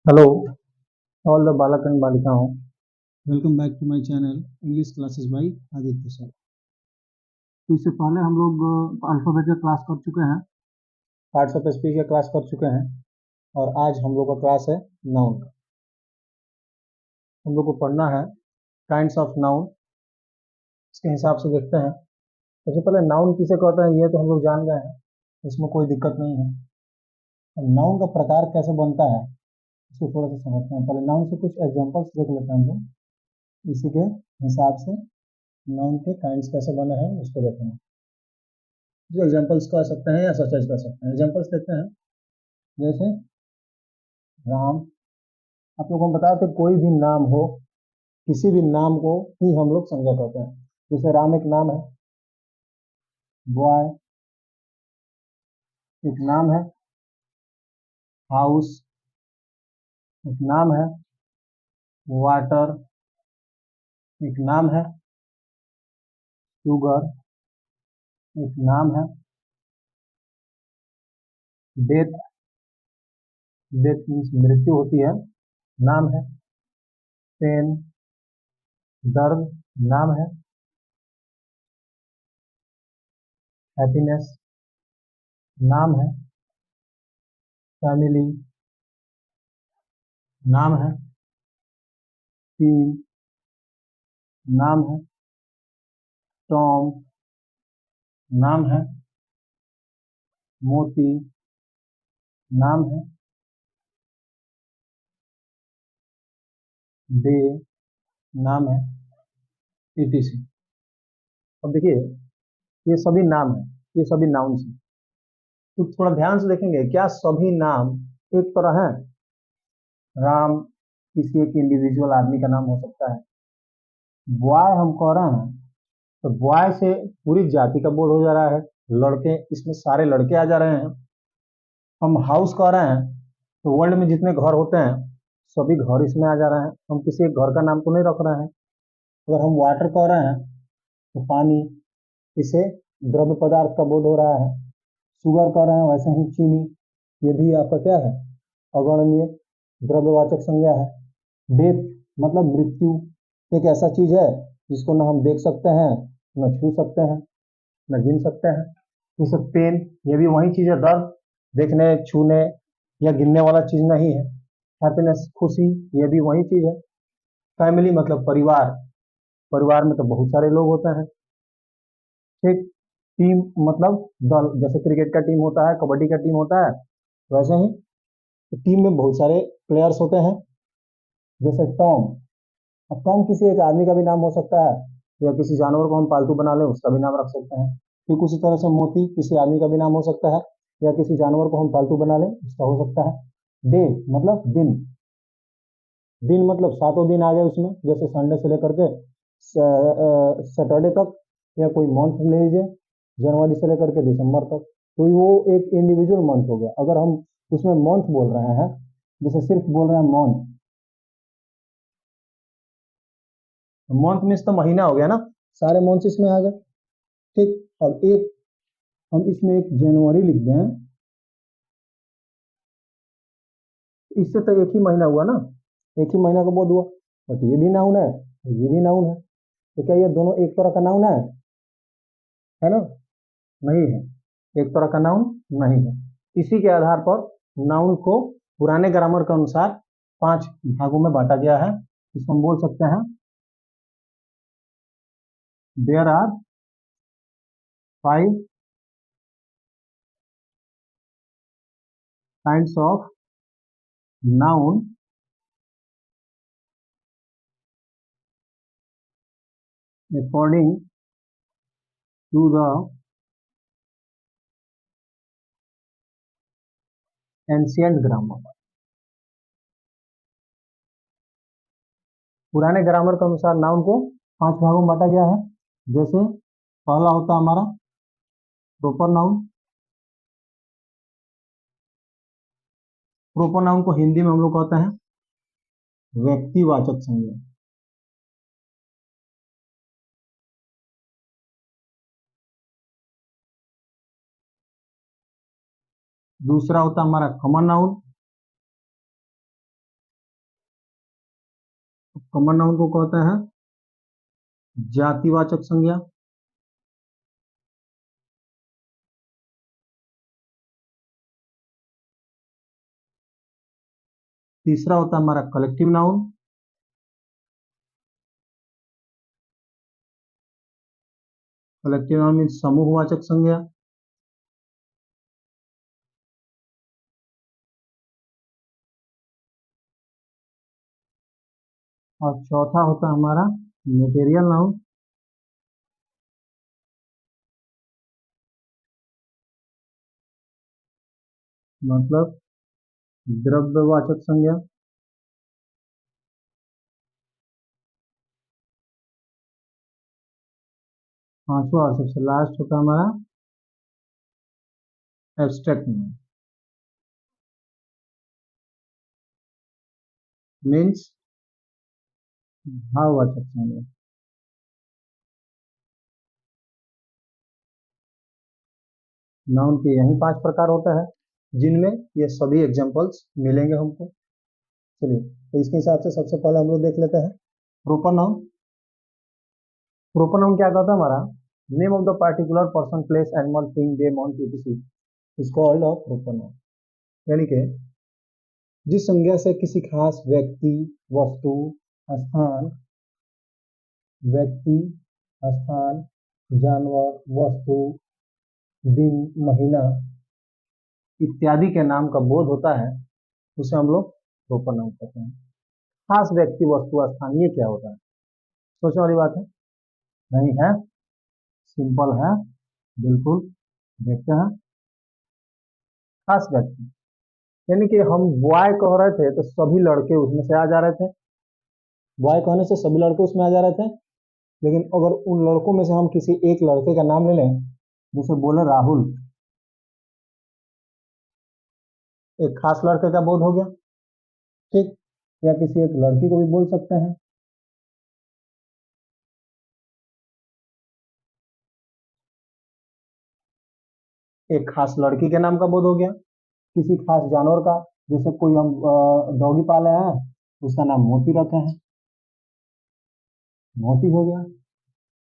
Hello, all the Balak and Balikaओं. Welcome back to my channel English Classes by Aditya sir. तो इससे पहले हम लोग अल्फ़ाबेट का क्लास कर चुके हैं, पार्ट्स ऑफ स्पीच का क्लास कर चुके हैं और आज हम लोग का क्लास है नाउन का। हम लोग को पढ़ना है काइंड्स ऑफ नाउन। इसके हिसाब से देखते हैं। सबसे पहले नाउन किसे कहते हैं ये तो हम लोग जान गए हैं, इसमें कोई दिक्कत नहीं है। नाउन का प्रकार कैसे बनता है इसको थोड़ा सा समझते हैं। पहले नाउन से कुछ एग्जाम्पल्स देख लेते हैं हम लोग, इसी के हिसाब से नाउन के काइंड्स कैसे बने हैं उसको देखेंगे। जो एग्जाम्पल्स कह सकते हैं या सचेज कर सकते हैं। एग्जाम्पल्स देखते हैं, जैसे राम। आप लोगों को बता दें, कोई भी नाम हो, किसी भी नाम को ही हम लोग संज्ञा कहते हैं। जैसे राम एक नाम है, बॉय एक नाम है, हाउस एक नाम है, वाटर एक नाम है, शुगर एक नाम है, डेथ, डेथ मीन्स मृत्यु होती है, नाम है, पेन दर्द नाम है, हैप्पीनेस नाम है, फैमिली नाम है, टीम नाम है, टॉम नाम है, मोती नाम है, डे नाम है, etc। अब देखिए, ये सभी नाम है, ये सभी नाउन्स हैं। तो थोड़ा ध्यान से देखेंगे, क्या सभी नाम एक तरह है? राम किसी एक इंडिविजुअल आदमी का नाम हो सकता है। बॉय हम कह रहे हैं तो बॉय से पूरी जाति का बोध हो जा रहा है, लड़के इसमें सारे लड़के आ जा रहे हैं। हम हाउस कह रहे हैं तो वर्ल्ड में जितने घर होते हैं सभी घर इसमें आ जा रहे हैं। हम किसी एक घर का नाम तो नहीं रख रहे हैं। अगर हम वाटर कह रहे हैं तो पानी, इसे द्रव्य पदार्थ का बोध हो रहा है। शुगर कह रहे हैं वैसे ही चीनी, ये भी आपका क्या है? अगणनीय द्रव्यवाचक संज्ञा है। डेथ मतलब मृत्यु, एक ऐसा चीज है जिसको ना हम देख सकते हैं, न छू सकते हैं, न गिन सकते हैं। जैसे पेन, ये भी वही चीज है, दर्द देखने छूने या गिनने वाला चीज नहीं है। हैप्पीनेस खुशी, ये भी वही चीज है। फैमिली मतलब परिवार, परिवार में तो बहुत सारे लोग होते हैं। ठीक। टीम मतलब दल, जैसे क्रिकेट का टीम होता है, कबड्डी का टीम होता है, वैसे ही टीम में बहुत सारे प्लेयर्स होते हैं। जैसे टॉम, अब टॉम किसी एक आदमी का भी नाम हो सकता है या किसी जानवर को हम पालतू बना लें उसका भी नाम रख सकते हैं। ठीक उसी तरह से मोती किसी आदमी का भी नाम हो सकता है या किसी जानवर को हम पालतू बना लें उसका हो सकता है। डे मतलब दिन, दिन मतलब सातों दिन आ गए उसमें, जैसे संडे से लेकर के सैटरडे तक, या कोई मंथ ले लीजिए जनवरी से लेकर के दिसंबर तक, तो वो एक इंडिविजुअल मंथ हो गया। अगर हम उसमें मंथ बोल रहे हैं, जैसे सिर्फ बोल रहे हैं मंथ, मंथ मीन्स तो महीना हो गया ना, सारे मंथ इसमें आ गए। ठीक। अब एक हम इसमें एक जनवरी लिख दें, इससे तो एक ही महीना हुआ ना, एक ही महीना का बोध हुआ। बट ये भी नाउन है, ये भी नाउन है, तो क्या ये दोनों एक तरह का नाउन है ना? नहीं है, एक तरह का नाउन नहीं है। इसी के आधार पर नाउन को पुराने ग्रामर के अनुसार 5 भागों में बांटा गया है। इसको हम बोल सकते हैं there are 5 kinds of noun according to the ancient grammar। पुराने ग्रामर के अनुसार नाउन को 5 भागों में बांटा गया है। जैसे पहला होता है हमारा प्रोपर नाउन। प्रोपर नाउन को हिंदी में हम लोग कहते हैं व्यक्तिवाचक संज्ञा। दूसरा होता है हमारा कॉमन नाउन। कॉमन नाउन को कहते हैं जातिवाचक संज्ञा। तीसरा होता है हमारा collective noun. Collective noun means समूहवाचक संज्ञा। और चौथा होता है हमारा मटेरियल नाउन। मतलब द्रव्यवाचक संज्ञा। पांचवा और सबसे लास्ट होता है हमारा एब्स्ट्रैक्ट नाउन मीन्स भाववाचक संज्ञा। नाउन के यही 5 प्रकार होता है जिनमें ये सभी एग्जांपल्स मिलेंगे हमको। चलिए तो इसके हिसाब से सबसे पहले हम लोग देख लेते हैं प्रोपर नाउन। प्रोपर नाउन क्या कहता है हमारा name of the particular person place animal thing day month etc is called a proper noun. यानी कि जिस संज्ञा से किसी खास व्यक्ति वस्तु स्थान जानवर वस्तु दिन महीना इत्यादि के नाम का बोध होता है उसे हम लोग प्रोपर नाउन कहते हैं। खास व्यक्ति वस्तु स्थान ये क्या होता है सोचने वाली बात है नहीं है। सिंपल है बिल्कुल। देखते हैं खास व्यक्ति यानी कि हम बॉय कह रहे थे तो सभी लड़के उसमें से आ जा रहे थे। बॉय कहने से सभी लड़के उसमें आ जा रहे थे। लेकिन अगर उन लड़कों में से हम किसी एक लड़के का नाम ले लें जैसे बोले राहुल एक खास लड़के का बोध हो गया ठीक। या किसी एक लड़की को भी बोल सकते हैं। एक खास लड़की के नाम का बोध हो गया। किसी खास जानवर का जैसे कोई हम डॉगी पाले हैं उसका नाम मोती रखे हैं मोती हो गया।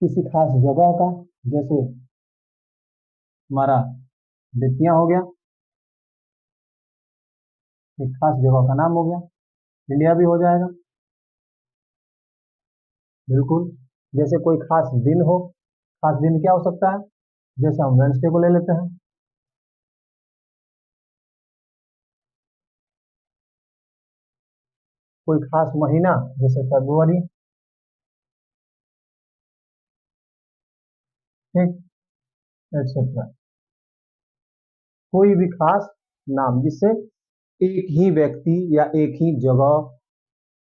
किसी खास जगह का जैसे हमारा बेतिया हो गया एक खास जगह का नाम हो गया। इंडिया भी हो जाएगा बिल्कुल। जैसे कोई खास दिन हो खास दिन क्या हो सकता है जैसे हम वेडनेसडे को ले लेते हैं। कोई खास महीना जैसे फरवरी ठीक एक्सेट्रा। कोई भी खास नाम जिससे एक ही व्यक्ति या एक ही जगह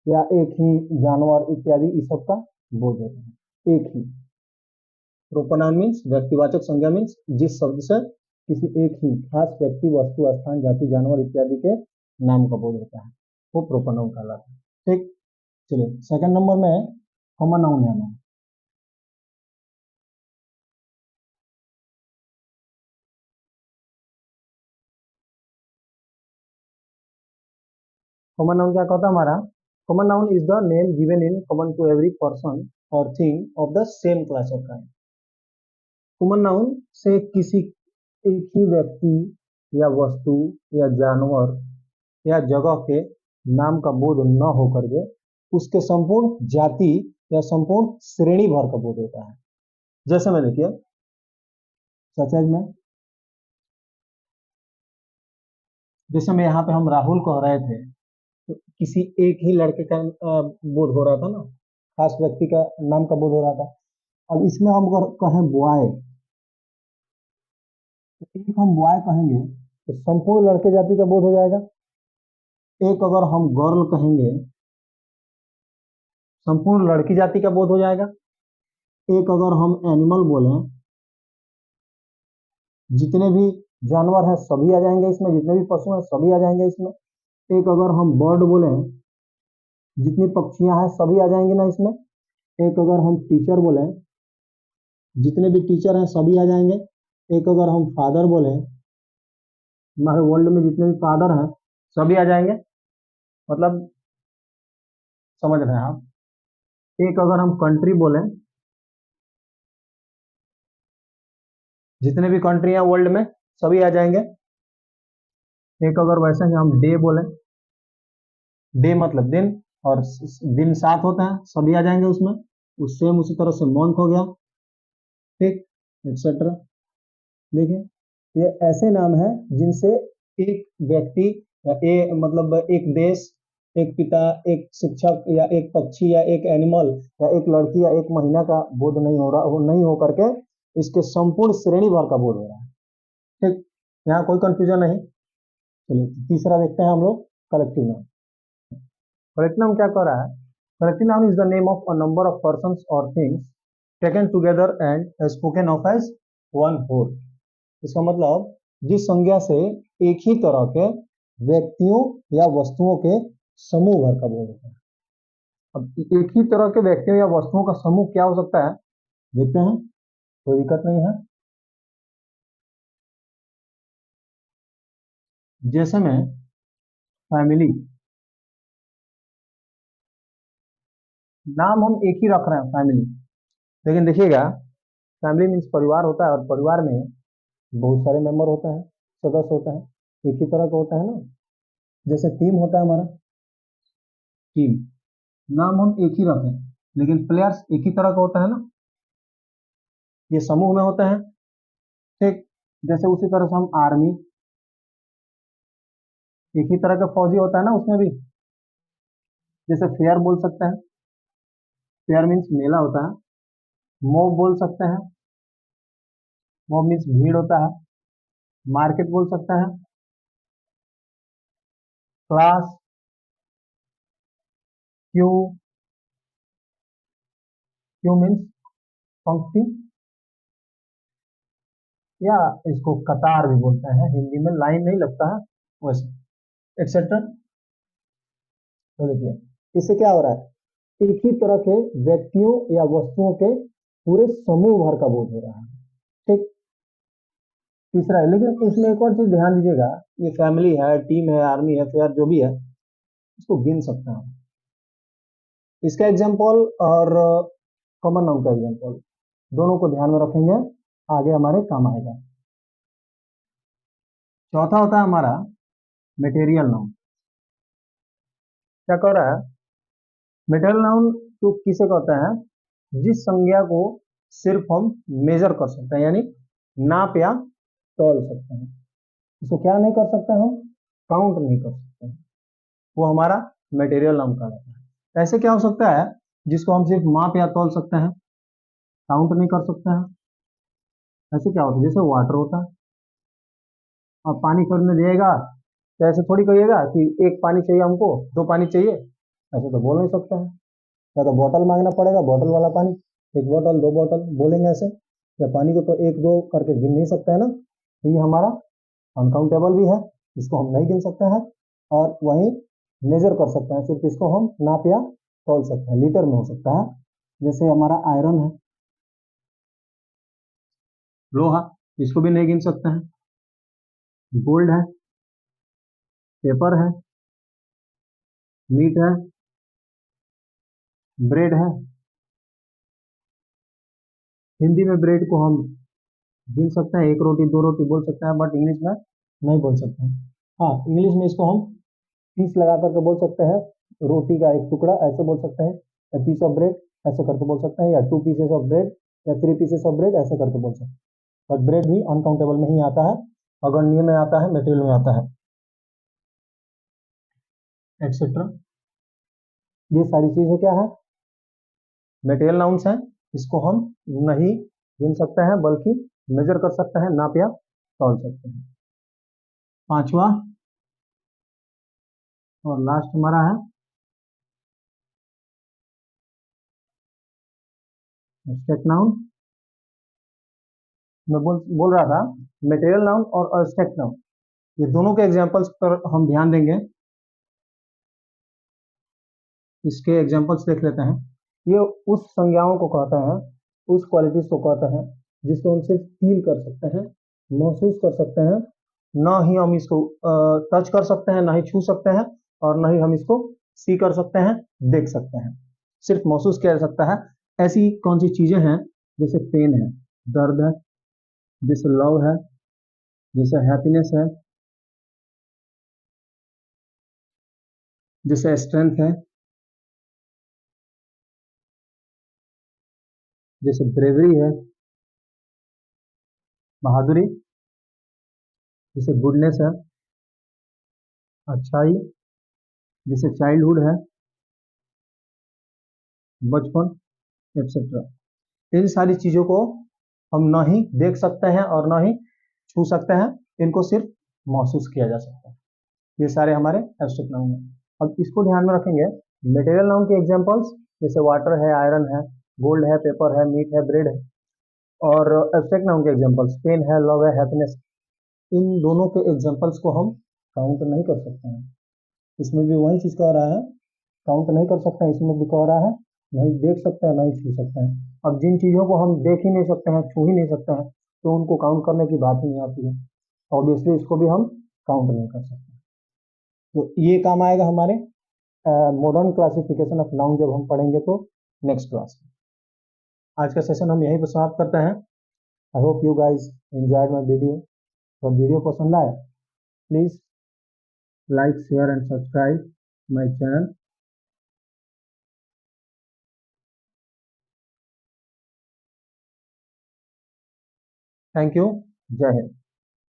या एक ही जानवर इत्यादि इस सब का बोध होता है एक ही। प्रोपर नाउन मीन्स व्यक्तिवाचक संज्ञा मीन्स जिस शब्द से किसी एक ही खास व्यक्ति वस्तु स्थान जाति जानवर इत्यादि के नाम का बोध होता है वो प्रोपर नाउन कहलाता है ठीक। चलिए सेकंड नंबर में कॉमन नाउन है। कॉमन नाउन क्या कहता है हमारा common noun is the name given in common to every person और thing of the same class of kind. Common noun से किसी एक ही व्यक्ति या वस्तु या जानवर या जगह के नाम का बोध न होकर के उसके संपूर्ण जाति या संपूर्ण श्रेणी भर का बोध होता है। जैसे मैं देखिए सचेज में जैसे मैं यहाँ पे हम राहुल कह रहे थे तो किसी एक ही लड़के का बोध हो रहा था ना खास व्यक्ति का नाम का बोध हो रहा था। अब इसमें हम अगर कहें बॉय तो एक हम बॉय कहेंगे तो संपूर्ण लड़के जाति का बोध हो जाएगा। एक अगर हम गर्ल कहेंगे संपूर्ण लड़की जाति का बोध हो जाएगा। एक अगर हम एनिमल बोलें जितने भी जानवर हैं सभी आ जाएंगे इसमें जितने भी पशु हैं सभी आ जाएंगे इसमें। एक अगर हम बर्ड बोलें जितनी पक्षियां हैं सभी आ जाएंगे ना इसमें। एक अगर हम टीचर बोलें जितने भी टीचर हैं सभी आ जाएंगे। एक अगर हम फादर बोलें हमारे वर्ल्ड में जितने भी फादर हैं सभी आ जाएंगे। मतलब समझ रहे हैं आप एक अगर हम कंट्री बोलें, जितने भी कंट्री हैं वर्ल्ड में सभी आ जाएंगे। एक अगर वैसे ही हम डे बोले, डे मतलब दिन, और दिन 7 होता है, सभी आ जाएंगे उसमें। सेम उसी तरह से मंथ हो गया, ठीक, एक्सेट्रा। देखिए ये ऐसे नाम है जिनसे एक व्यक्ति या मतलब एक देश, एक पिता, एक शिक्षक, या एक पक्षी, या एक एनिमल, या एक लड़की, या एक महिला का बोध नहीं हो रहा, वो नहीं हो करके इसके संपूर्ण श्रेणी भर का बोध हो रहा है। ठीक, यहाँ कोई कंफ्यूजन नहीं। चलिए तीसरा देखते हैं हम लोग, कलेक्टिव नाउन। कलेक्टिव नाउन क्या कर रहा है? Collective noun is the name of a number of persons और things taken together and spoken of as one whole. इसका मतलब जिस संज्ञा से एक ही तरह के व्यक्तियों या वस्तुओं के समूह भर का बोध होता है। अब एक ही तरह के व्यक्तियों या वस्तुओं का समूह क्या हो सकता है, देखते हैं, कोई दिक्कत नहीं है। जैसे में फैमिली, नाम हम एक ही रख रहे हैं फैमिली, लेकिन देखिएगा फैमिली मीन्स परिवार होता है, और परिवार में बहुत सारे मेंबर होते हैं, सदस्य होते हैं, एक ही तरह का होता है ना। जैसे टीम होता है हमारा, टीम, नाम हम एक ही रखें, लेकिन प्लेयर्स एक ही तरह का होता है ना, ये समूह में होते हैं। ठीक, जैसे उसी तरह से हम आर्मी, एक ही तरह का फौजी होता है ना उसमें भी। जैसे फेयर बोल सकते हैं, फेयर मीन्स मेला होता है। मॉब बोल सकते हैं, मॉब मीन्स भीड़ होता है। मार्केट बोल सकते हैं। क्लास, क्यू, क्यू मीन्स पंक्ति, या इसको कतार भी बोलते हैं, हिंदी में लाइन नहीं लगता है वैसे, एक्सेट्रा। तो देखिए इससे क्या हो रहा है, एक ही तरह के व्यक्तियों या वस्तुओं के पूरे समूह भर का बोध हो रहा है। ठीक, तीसरा है, लेकिन इसमें एक और चीज ध्यान दीजिएगा, ये फैमिली है, टीम है, आर्मी है, फेयर जो भी है, इसको गिन सकते हैं। इसका एग्जाम्पल और कॉमन नाउन का एग्जाम्पल दोनों को ध्यान में रखेंगे, आगे हमारे काम आएगा। चौथा होता है हमारा मटेरियल नाउन। क्या कह रहा है, मटेरियल नाउन तो किसे कहते हैं, जिस संज्ञा को सिर्फ हम मेजर कर सकते हैं, यानी नाप या तौल सकते हैं। इसको क्या नहीं कर सकते हम, काउंट नहीं कर सकते हैं, वो हमारा मटेरियल नाउन कहलाता है। ऐसे क्या हो सकता है जिसको हम सिर्फ माप या तौल सकते हैं, काउंट नहीं कर सकते हैं। ऐसे क्या होता है, जैसे वाटर होता है, अब पानी खरीदने जाएगा तो ऐसे थोड़ी कहिएगा कि एक पानी चाहिए हमको, दो पानी चाहिए, ऐसे तो बोल नहीं सकता है। या तो बॉटल मांगना पड़ेगा, बॉटल वाला पानी, एक बॉटल, दो बॉटल बोलेंगे ऐसे। या पानी को तो एक दो करके गिन नहीं सकते है ना, तो ये हमारा अनकाउंटेबल भी है, इसको हम नहीं गिन सकते हैं। और वहीं मेजर कर सकते हैं, सिर्फ इसको हम नाप या तौल सकते हैं, लीटर में हो सकता है। जैसे हमारा आयरन है, लोहा, इसको भी नहीं गिन सकते हैं। गोल्ड है, पेपर है, मीट है, ब्रेड है। हिंदी में ब्रेड को हम गिन सकते हैं, एक रोटी दो रोटी बोल सकते हैं, बट इंग्लिश में नहीं बोल सकते हैं। हाँ, इंग्लिश में इसको हम पीस लगा करके बोल सकते हैं, रोटी का एक टुकड़ा ऐसे बोल सकते हैं, या पीस ऑफ ब्रेड ऐसे करके बोल सकते हैं, या 2 पीसेस ऑफ ब्रेड, या 3 पीसेस ऑफ ब्रेड ऐसे करके बोल सकते हैं। बट ब्रेड भी अनकाउंटेबल में ही आता है, अगण्य में आता है, मटेरियल में आता है, एक्सेट्रा। ये सारी चीजें क्या है, मटेरियल नाउन्स हैं, इसको हम नहीं गिन सकते हैं बल्कि मेजर कर सकते हैं, नाप या तौल सकते हैं। पांचवा और लास्ट हमारा है एब्स्ट्रैक्ट नाउन। मैं बोल रहा था मटेरियल नाउन और एब्स्ट्रैक्ट नाउन, ये दोनों के एग्जांपल्स पर हम ध्यान देंगे। इसके एग्जांपल्स देख लेते हैं। ये उस संज्ञाओं को कहते हैं, उस क्वालिटीज को कहते हैं जिसको हम सिर्फ फील कर सकते हैं, महसूस कर सकते हैं, ना ही हम इसको टच कर सकते हैं, ना ही छू सकते हैं, और ना ही हम इसको सी कर सकते हैं, देख सकते हैं। सिर्फ महसूस किया जा सकता है। ऐसी कौन सी चीजें हैं? जैसे पेन है, दर्द है, जैसे लव है, जैसे हैप्पीनेस है, जैसे स्ट्रेंथ है, जैसे ब्रेवरी है, बहादुरी, जैसे गुडनेस है, अच्छाई, जैसे चाइल्डहुड है, बचपन, एक्सेट्रा। इन सारी चीजों को हम ना ही देख सकते हैं और ना ही छू सकते हैं, इनको सिर्फ महसूस किया जा सकता है। ये सारे हमारे एब्स्ट्रैक्ट नाउन हैं। अब इसको ध्यान में रखेंगे। मटेरियल नाउन के एग्जांपल्स जैसे वाटर है, आयरन है, गोल्ड है, पेपर है, मीट है, ब्रेड है। और एब्स्ट्रैक्ट नाउन के एग्जांपल्स पेन है, लव है, हैप्पीनेस। इन दोनों के एग्जांपल्स को हम काउंट नहीं कर सकते हैं। इसमें भी वही चीज कह रहा है, काउंट नहीं कर सकते हैं। इसमें भी कह रहा है नहीं देख सकते हैं, नहीं छू सकते हैं। अब जिन चीजों को हम देख ही नहीं सकते हैं, छू ही नहीं सकते हैं, तो उनको काउंट करने की बात ही नहीं आती है। ऑब्वियसली इसको भी हम काउंट नहीं कर सकते। तो ये काम आएगा हमारे मॉडर्न क्लासिफिकेशन ऑफ नाउन जब हम पढ़ेंगे तो नेक्स्ट क्लास में। आज का सेशन हम यहीं पर समाप्त करते हैं। I hope you guys enjoyed my video. तो वीडियो पसंद आए please like, share and subscribe my channel. Thank you. जय हिंद।